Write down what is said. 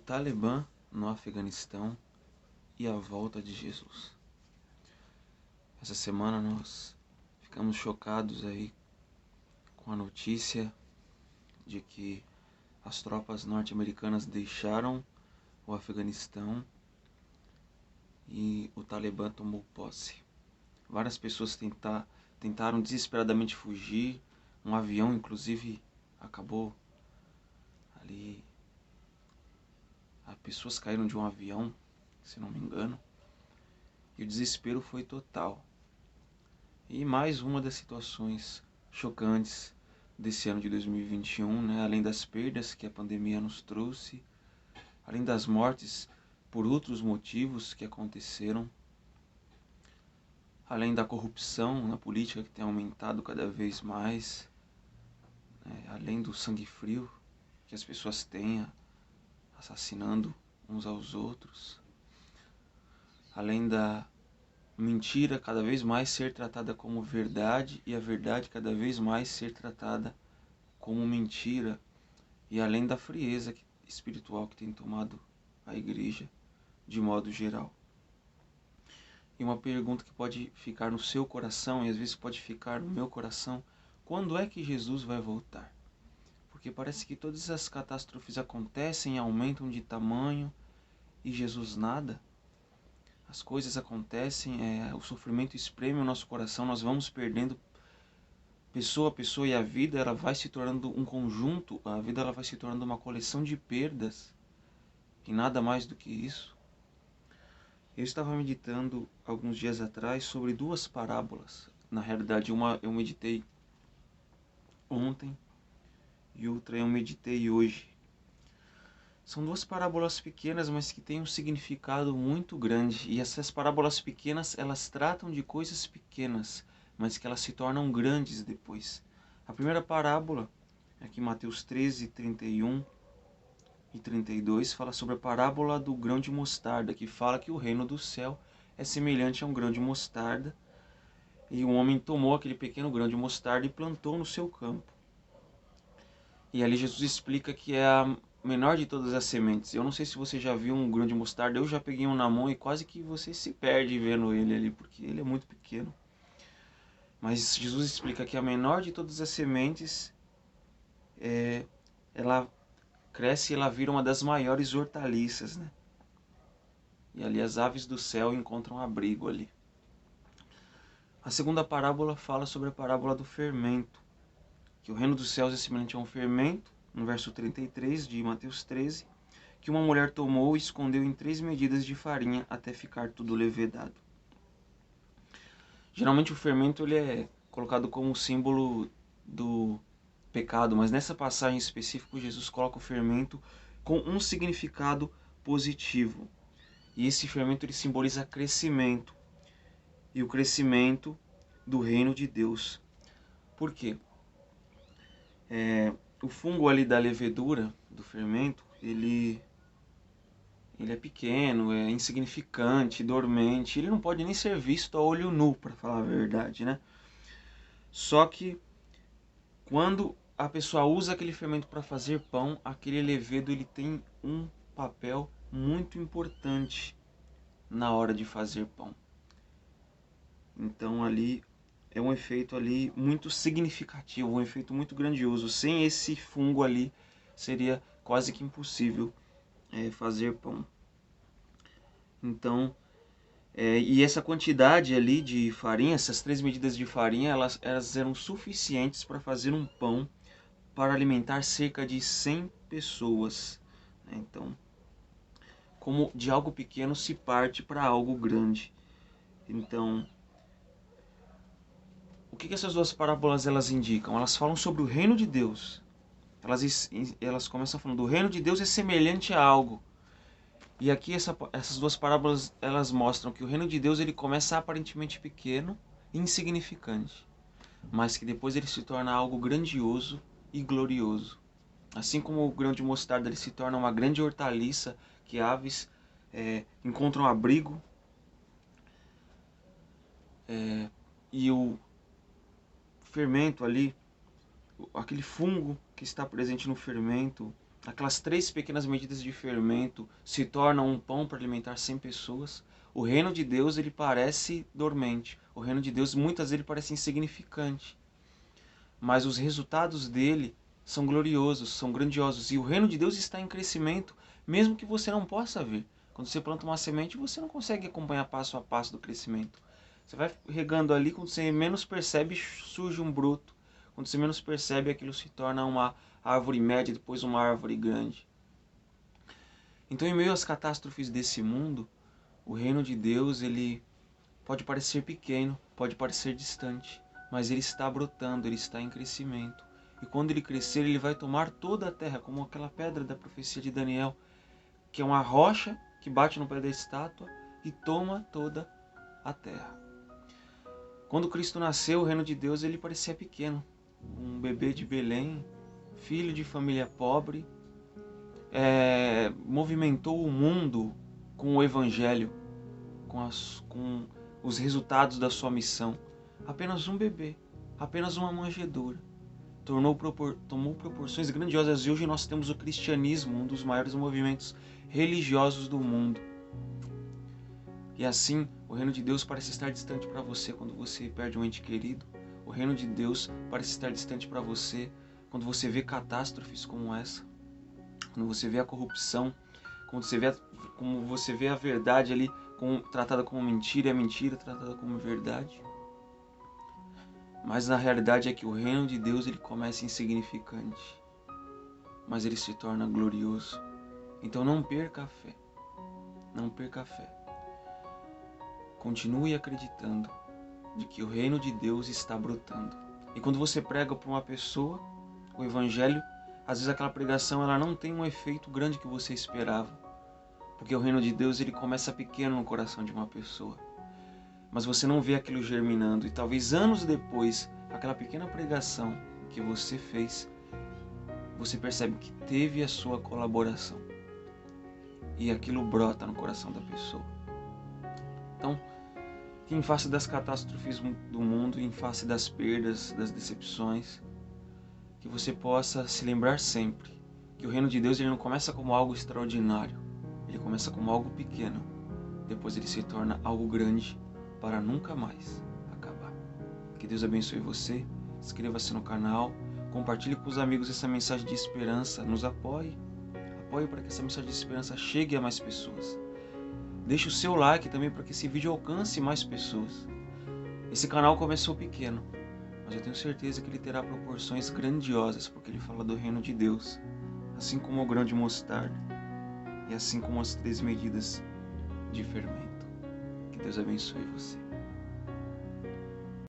Talibã no Afeganistão e a volta de Jesus. Essa semana nós ficamos chocados aí com a notícia de que as tropas norte-americanas deixaram o Afeganistão e o Talibã tomou posse. Várias pessoas tentaram desesperadamente fugir, um avião inclusive acabou ali. As pessoas caíram de um avião, se não me engano, e o desespero foi total. E mais uma das situações chocantes desse ano de 2021, né? Além das perdas que a pandemia nos trouxe, além das mortes por outros motivos que aconteceram, além da corrupção na política que tem aumentado cada vez mais, né? Além do sangue frio que as pessoas têm assassinando uns aos outros, além da mentira cada vez mais ser tratada como verdade e a verdade cada vez mais ser tratada como mentira, e além da frieza espiritual que tem tomado a igreja de modo geral. E uma pergunta que pode ficar no seu coração e às vezes pode ficar no meu coração: quando é que Jesus vai voltar? Porque parece que todas as catástrofes acontecem, aumentam de tamanho e Jesus nada. As coisas acontecem, o sofrimento espreme o nosso coração, nós vamos perdendo pessoa a pessoa e a vida ela vai se tornando um conjunto, a vida ela vai se tornando uma coleção de perdas e nada mais do que isso. Eu estava meditando alguns dias atrás sobre duas parábolas. Na realidade, uma eu meditei ontem e outra eu meditei hoje. São duas parábolas pequenas, mas que têm um significado muito grande. E essas parábolas pequenas, elas tratam de coisas pequenas, mas que elas se tornam grandes depois. A primeira parábola, aqui em Mateus 13, 31 e 32, fala sobre a parábola do grão de mostarda, que fala que o reino do céu é semelhante a um grão de mostarda. E um homem tomou aquele pequeno grão de mostarda e plantou no seu campo. E ali Jesus explica que é a menor de todas as sementes. Eu não sei se você já viu um grão de mostarda, eu já peguei um na mão e quase que você se perde vendo ele ali, porque ele é muito pequeno. Mas Jesus explica que a menor de todas as sementes, ela cresce e ela vira uma das maiores hortaliças, né? E ali as aves do céu encontram abrigo ali. A segunda parábola fala sobre a parábola do fermento, que o reino dos céus é semelhante a um fermento, no verso 33 de Mateus 13, que uma mulher tomou e escondeu em 3 medidas de farinha até ficar tudo levedado. Geralmente o fermento ele é colocado como símbolo do pecado, mas nessa passagem específica Jesus coloca o fermento com um significado positivo. E esse fermento ele simboliza crescimento, e o crescimento do reino de Deus. Por quê? O fungo ali da levedura, do fermento, ele é pequeno, é insignificante, dormente, ele não pode nem ser visto a olho nu, para falar a verdade, né? Só que quando a pessoa usa aquele fermento para fazer pão, aquele levedo ele tem um papel muito importante na hora de fazer pão. Então ali é um efeito ali muito significativo, um efeito muito grandioso. Sem esse fungo ali seria quase que impossível fazer pão. Então, e essa quantidade ali de farinha, essas 3 medidas de farinha, elas eram suficientes para fazer um pão para alimentar cerca de 100 pessoas. Então, como de algo pequeno se parte para algo grande. Então, o que essas duas parábolas elas indicam? Elas falam sobre o reino de Deus. Elas começam falando: o reino de Deus é semelhante a algo. E aqui essas duas parábolas elas mostram que o reino de Deus ele começa aparentemente pequeno, insignificante, mas que depois ele se torna algo grandioso e glorioso. Assim como o grão de mostarda ele se torna uma grande hortaliça que aves encontram abrigo, e o fermento ali, aquele fungo que está presente no fermento, aquelas 3 pequenas medidas de fermento se tornam um pão para alimentar 100 pessoas, o reino de Deus ele parece dormente. O reino de Deus muitas vezes ele parece insignificante. Mas os resultados dele são gloriosos, são grandiosos. E o reino de Deus está em crescimento, mesmo que você não possa ver. Quando você planta uma semente, você não consegue acompanhar passo a passo do crescimento. Você vai regando ali, quando você menos percebe, surge um broto. Quando você menos percebe, aquilo se torna uma árvore média, depois uma árvore grande. Então, em meio às catástrofes desse mundo, o reino de Deus, ele pode parecer pequeno, pode parecer distante, mas ele está brotando, ele está em crescimento. E quando ele crescer, ele vai tomar toda a terra, como aquela pedra da profecia de Daniel, que é uma rocha que bate no pé da estátua e toma toda a terra. Quando Cristo nasceu, o reino de Deus ele parecia pequeno. Um bebê de Belém, filho de família pobre, movimentou o mundo com o evangelho, com os resultados da sua missão. Apenas um bebê, apenas uma manjedoura, tomou proporções grandiosas e hoje nós temos o cristianismo, um dos maiores movimentos religiosos do mundo. E assim, o reino de Deus parece estar distante para você quando você perde um ente querido. O reino de Deus parece estar distante para você quando você vê catástrofes como essa, quando você vê a corrupção, quando você vê a verdade ali tratada como mentira e a mentira tratada como verdade. Mas na realidade é que o reino de Deus ele começa insignificante, mas ele se torna glorioso. Então não perca a fé. Não perca a fé. Continue acreditando de que o reino de Deus está brotando. E quando você prega para uma pessoa o evangelho, às vezes aquela pregação ela não tem um efeito grande que você esperava. Porque o reino de Deus ele começa pequeno no coração de uma pessoa. Mas você não vê aquilo germinando. E talvez anos depois, aquela pequena pregação que você fez, você percebe que teve a sua colaboração. E aquilo brota no coração da pessoa. Então, que em face das catástrofes do mundo, em face das perdas, das decepções, que você possa se lembrar sempre que o reino de Deus ele não começa como algo extraordinário. Ele começa como algo pequeno. Depois ele se torna algo grande para nunca mais acabar. Que Deus abençoe você. Inscreva-se no canal. Compartilhe com os amigos essa mensagem de esperança. Nos apoie. Apoie para que essa mensagem de esperança chegue a mais pessoas. Deixe o seu like também para que esse vídeo alcance mais pessoas. Esse canal começou pequeno, mas eu tenho certeza que ele terá proporções grandiosas, porque ele fala do reino de Deus, assim como o grão de mostarda e assim como as 3 medidas de fermento. Que Deus abençoe você.